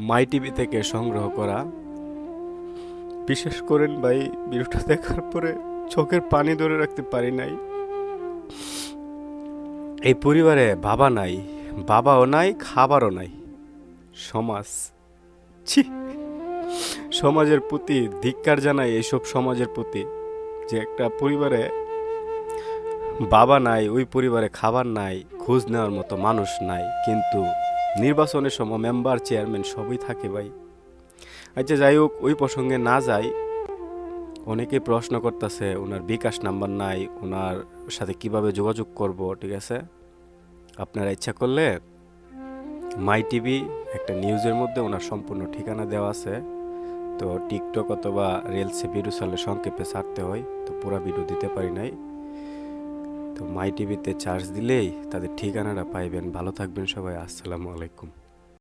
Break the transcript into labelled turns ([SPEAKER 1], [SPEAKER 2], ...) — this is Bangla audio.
[SPEAKER 1] মাই টিভি থেকে সংগ্রহ করা। বিশেষ করেন ভাই, ভিডিওটা দেখার পরে চোখের পানি ধরে রাখতে পারি নাই। এই পরিবারে বাবা নাই, বাবাও নাই, খাবারও নাই। সমাজ, ছি, সমাজের প্রতি ধিক্কার জানাই। এইসব সমাজের প্রতি যে একটা পরিবারে বাবা নাই, ওই পরিবারে খাবার নাই, খোঁজ নেওয়ার মতো মানুষ নাই, কিন্তু নির্বাচনের সময় মেম্বার চেয়ারম্যান সবই থাকে ভাই। আচ্ছা যাই হোক, ওই প্রসঙ্গে না যাই। অনেকে প্রশ্ন করতেছে ওনার বিকাশ নাম্বার নাই, ওনার সাথে কিভাবে যোগাযোগ করব। ঠিক আছে, আপনারা ইচ্ছা করলে মাই টিভি একটা নিউজের মধ্যে ওনার সম্পূর্ণ ঠিকানা দেওয়া আছে। তো টিকটক অথবা রিলসে ভিডিও চালে সংক্ষেপে ছাড়তে হয়, তো পুরো ভিডিও দিতে পারি নাই। তো মাই টিভিতে চার্জ দিলেই তাদের ঠিকানাটা পাইবেন। ভালো থাকবেন সবাই, আসসালামু আলাইকুম।